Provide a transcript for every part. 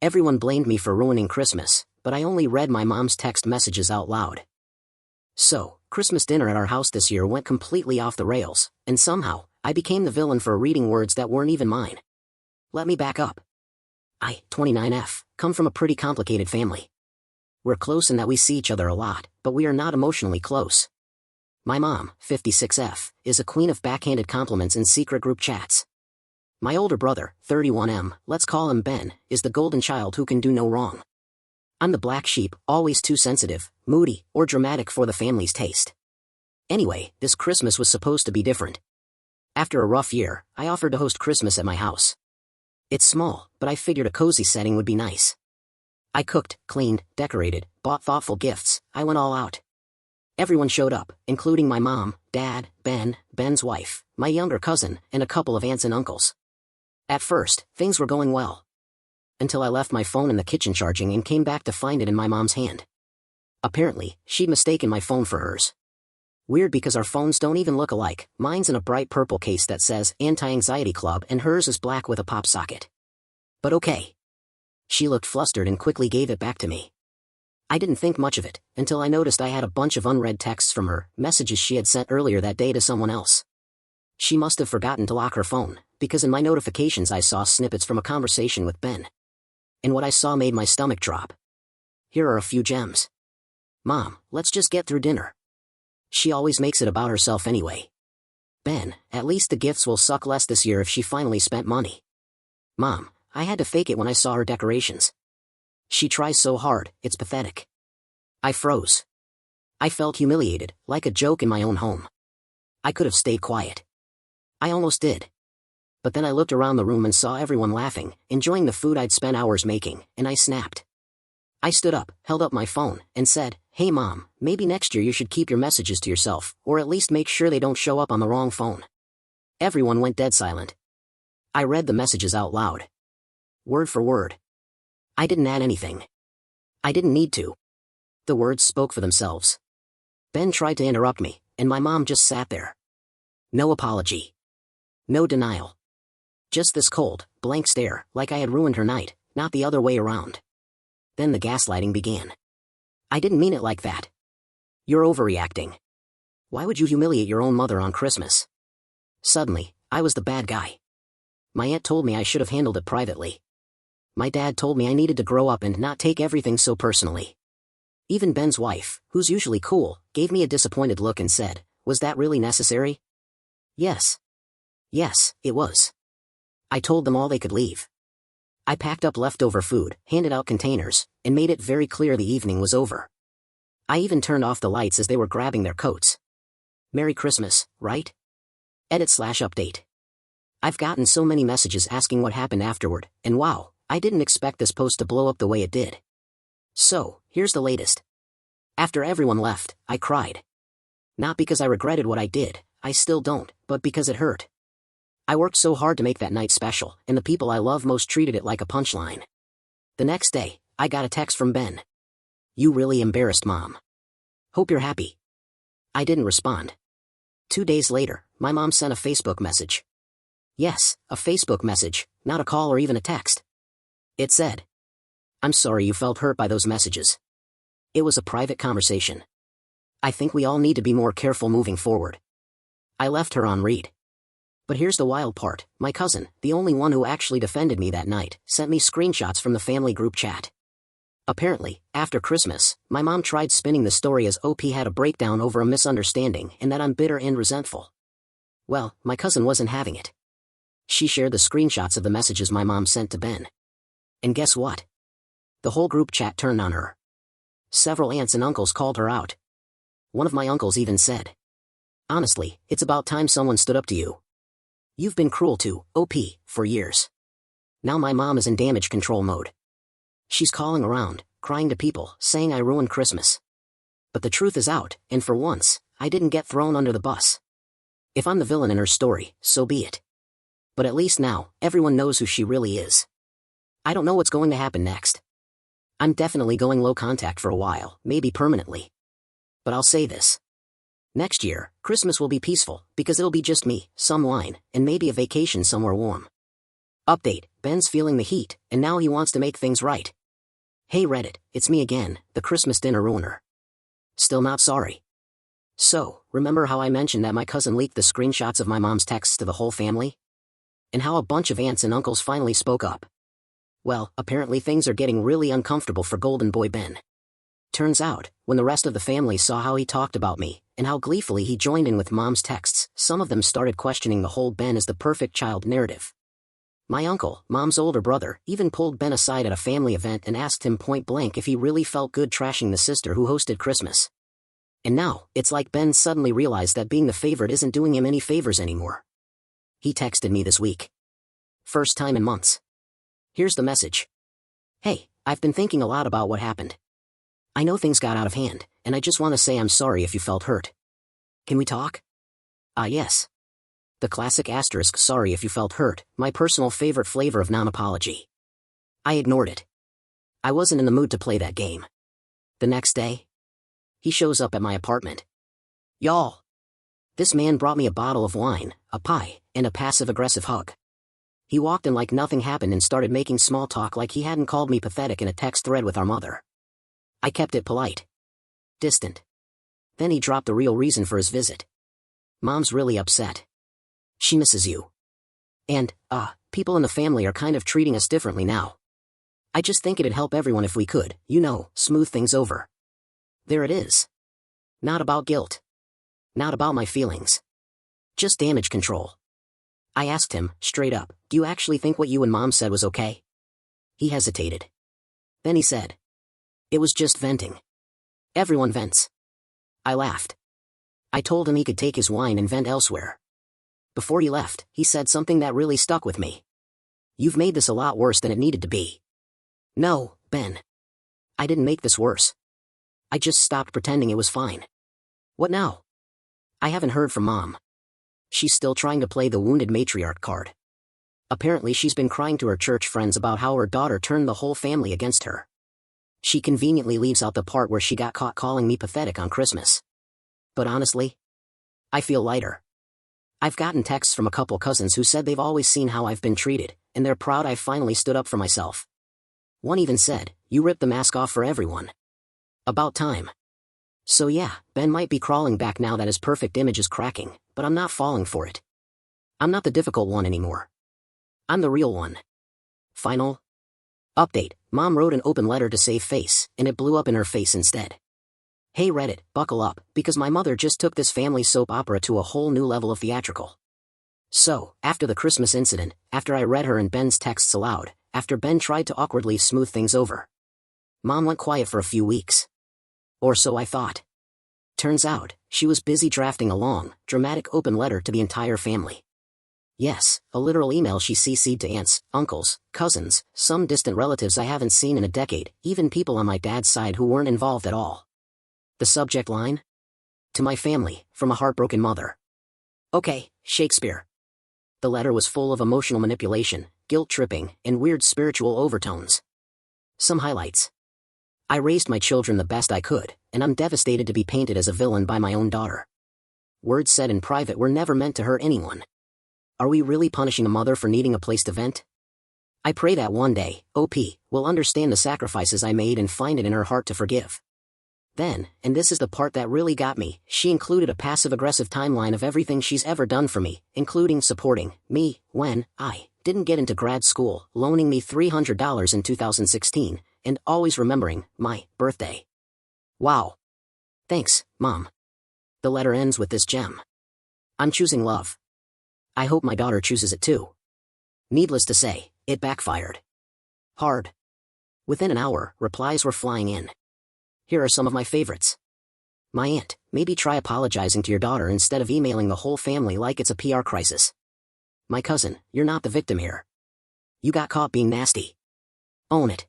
Everyone blamed me for ruining Christmas, but I only read my mom's text messages out loud. So, Christmas dinner at our house this year went completely off the rails, and somehow, I became the villain for reading words that weren't even mine. Let me back up. I, 29F, come from a pretty complicated family. We're close in that we see each other a lot, but we are not emotionally close. My mom, 56F, is a queen of backhanded compliments in secret group chats. My older brother, 31M, let's call him Ben, is the golden child who can do no wrong. I'm the black sheep, always too sensitive, moody, or dramatic for the family's taste. Anyway, this Christmas was supposed to be different. After a rough year, I offered to host Christmas at my house. It's small, but I figured a cozy setting would be nice. I cooked, cleaned, decorated, bought thoughtful gifts, I went all out. Everyone showed up, including my mom, dad, Ben, Ben's wife, my younger cousin, and a couple of aunts and uncles. At first, things were going well. Until I left my phone in the kitchen charging and came back to find it in my mom's hand. Apparently, she'd mistaken my phone for hers. Weird because our phones don't even look alike, mine's in a bright purple case that says Anti-Anxiety Club and hers is black with a pop socket. But okay. She looked flustered and quickly gave it back to me. I didn't think much of it, until I noticed I had a bunch of unread texts from her, messages she had sent earlier that day to someone else. She must have forgotten to lock her phone, because in my notifications I saw snippets from a conversation with Ben. And what I saw made my stomach drop. Here are a few gems. Mom, let's just get through dinner. She always makes it about herself anyway. Ben, at least the gifts will suck less this year if she finally spent money. Mom, I had to fake it when I saw her decorations. She tries so hard, it's pathetic. I froze. I felt humiliated, like a joke in my own home. I could have stayed quiet. I almost did. But then I looked around the room and saw everyone laughing, enjoying the food I'd spent hours making, and I snapped. I stood up, held up my phone, and said, "Hey Mom, maybe next year you should keep your messages to yourself, or at least make sure they don't show up on the wrong phone." Everyone went dead silent. I read the messages out loud. Word for word. I didn't add anything. I didn't need to. The words spoke for themselves. Ben tried to interrupt me, and my mom just sat there. No apology. No denial. Just this cold, blank stare, like I had ruined her night, not the other way around. Then the gaslighting began. I didn't mean it like that. You're overreacting. Why would you humiliate your own mother on Christmas? Suddenly, I was the bad guy. My aunt told me I should have handled it privately. My dad told me I needed to grow up and not take everything so personally. Even Ben's wife, who's usually cool, gave me a disappointed look and said, "Was that really necessary?" Yes. Yes, it was. I told them all they could leave. I packed up leftover food, handed out containers, and made it very clear the evening was over. I even turned off the lights as they were grabbing their coats. Merry Christmas, right? Edit/update. I've gotten so many messages asking what happened afterward, and wow, I didn't expect this post to blow up the way it did. So, here's the latest. After everyone left, I cried. Not because I regretted what I did, I still don't, but because it hurt. I worked so hard to make that night special, and the people I love most treated it like a punchline. The next day, I got a text from Ben. "You really embarrassed Mom. Hope you're happy." I didn't respond. 2 days later, my mom sent a Facebook message. Yes, a Facebook message, not a call or even a text. It said, "I'm sorry you felt hurt by those messages. It was a private conversation. I think we all need to be more careful moving forward." I left her on read. But here's the wild part, my cousin, the only one who actually defended me that night, sent me screenshots from the family group chat. Apparently, after Christmas, my mom tried spinning the story as OP had a breakdown over a misunderstanding and that I'm bitter and resentful. Well, my cousin wasn't having it. She shared the screenshots of the messages my mom sent to Ben. And guess what? The whole group chat turned on her. Several aunts and uncles called her out. One of my uncles even said, "Honestly, it's about time someone stood up to you. You've been cruel to OP for years." Now my mom is in damage control mode. She's calling around, crying to people, saying I ruined Christmas. But the truth is out, and for once, I didn't get thrown under the bus. If I'm the villain in her story, so be it. But at least now, everyone knows who she really is. I don't know what's going to happen next. I'm definitely going low contact for a while, maybe permanently. But I'll say this. Next year, Christmas will be peaceful, because it'll be just me, some wine, and maybe a vacation somewhere warm. Update, Ben's feeling the heat, and now he wants to make things right. Hey Reddit, it's me again, the Christmas dinner ruiner. Still not sorry. So, remember how I mentioned that my cousin leaked the screenshots of my mom's texts to the whole family? And how a bunch of aunts and uncles finally spoke up? Well, apparently things are getting really uncomfortable for Golden Boy Ben. Turns out, when the rest of the family saw how he talked about me, and how gleefully he joined in with mom's texts, some of them started questioning the whole Ben is the perfect child narrative. My uncle, mom's older brother, even pulled Ben aside at a family event and asked him point blank if he really felt good trashing the sister who hosted Christmas. And now, it's like Ben suddenly realized that being the favorite isn't doing him any favors anymore. He texted me this week. First time in months. Here's the message. Hey, I've been thinking a lot about what happened. I know things got out of hand, and I just want to say I'm sorry if you felt hurt. Can we talk? Yes. The classic asterisk sorry if you felt hurt, my personal favorite flavor of non-apology. I ignored it. I wasn't in the mood to play that game. The next day, he shows up at my apartment. Y'all. This man brought me a bottle of wine, a pie, and a passive-aggressive hug. He walked in like nothing happened and started making small talk like he hadn't called me pathetic in a text thread with our mother. I kept it polite. Distant. Then he dropped the real reason for his visit. Mom's really upset. She misses you. And, people in the family are kind of treating us differently now. I just think it'd help everyone if we could, smooth things over. There it is. Not about guilt. Not about my feelings. Just damage control. I asked him, straight up, do you actually think what you and Mom said was okay? He hesitated. Then he said, it was just venting. Everyone vents. I laughed. I told him he could take his wine and vent elsewhere. Before he left, he said something that really stuck with me. You've made this a lot worse than it needed to be. No, Ben. I didn't make this worse. I just stopped pretending it was fine. What now? I haven't heard from Mom. She's still trying to play the wounded matriarch card. Apparently she's been crying to her church friends about how her daughter turned the whole family against her. She conveniently leaves out the part where she got caught calling me pathetic on Christmas. But honestly, I feel lighter. I've gotten texts from a couple cousins who said they've always seen how I've been treated, and they're proud I finally stood up for myself. One even said, you ripped the mask off for everyone. About time. So yeah, Ben might be crawling back now that his perfect image is cracking, but I'm not falling for it. I'm not the difficult one anymore. I'm the real one. Final update, Mom wrote an open letter to save face, and it blew up in her face instead. Hey Reddit, buckle up, because my mother just took this family soap opera to a whole new level of theatrical. So, after the Christmas incident, after I read her and Ben's texts aloud, after Ben tried to awkwardly smooth things over, Mom went quiet for a few weeks. Or so I thought. Turns out, she was busy drafting a long, dramatic open letter to the entire family. Yes, a literal email she CC'd to aunts, uncles, cousins, some distant relatives I haven't seen in a decade, even people on my dad's side who weren't involved at all. The subject line? To my family, from a heartbroken mother. Okay, Shakespeare. The letter was full of emotional manipulation, guilt-tripping, and weird spiritual overtones. Some highlights. I raised my children the best I could, and I'm devastated to be painted as a villain by my own daughter. Words said in private were never meant to hurt anyone. Are we really punishing a mother for needing a place to vent? I pray that one day, OP will understand the sacrifices I made and find it in her heart to forgive. Then, and this is the part that really got me, she included a passive-aggressive timeline of everything she's ever done for me, including supporting me when I didn't get into grad school, loaning me $300 in 2016, and always remembering my birthday. Wow. Thanks, Mom. The letter ends with this gem. I'm choosing love. I hope my daughter chooses it too. Needless to say, it backfired. Hard. Within an hour, replies were flying in. Here are some of my favorites. My aunt, maybe try apologizing to your daughter instead of emailing the whole family like it's a PR crisis. My cousin, you're not the victim here. You got caught being nasty. Own it.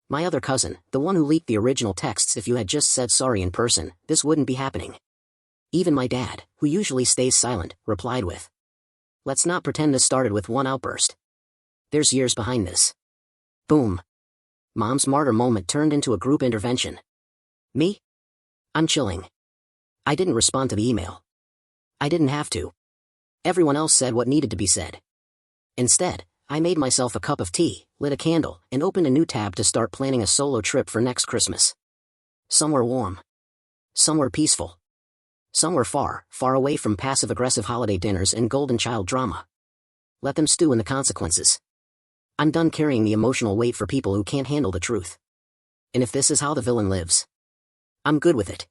My other cousin, the one who leaked the original texts, if you had just said sorry in person, this wouldn't be happening. Even my dad, who usually stays silent, replied with, let's not pretend this started with one outburst. There's years behind this. Boom. Mom's martyr moment turned into a group intervention. Me? I'm chilling. I didn't respond to the email. I didn't have to. Everyone else said what needed to be said. Instead, I made myself a cup of tea, lit a candle, and opened a new tab to start planning a solo trip for next Christmas. Somewhere warm. Somewhere peaceful. Somewhere far, far away from passive-aggressive holiday dinners and golden child drama. Let them stew in the consequences. I'm done carrying the emotional weight for people who can't handle the truth. And if this is how the villain lives, I'm good with it.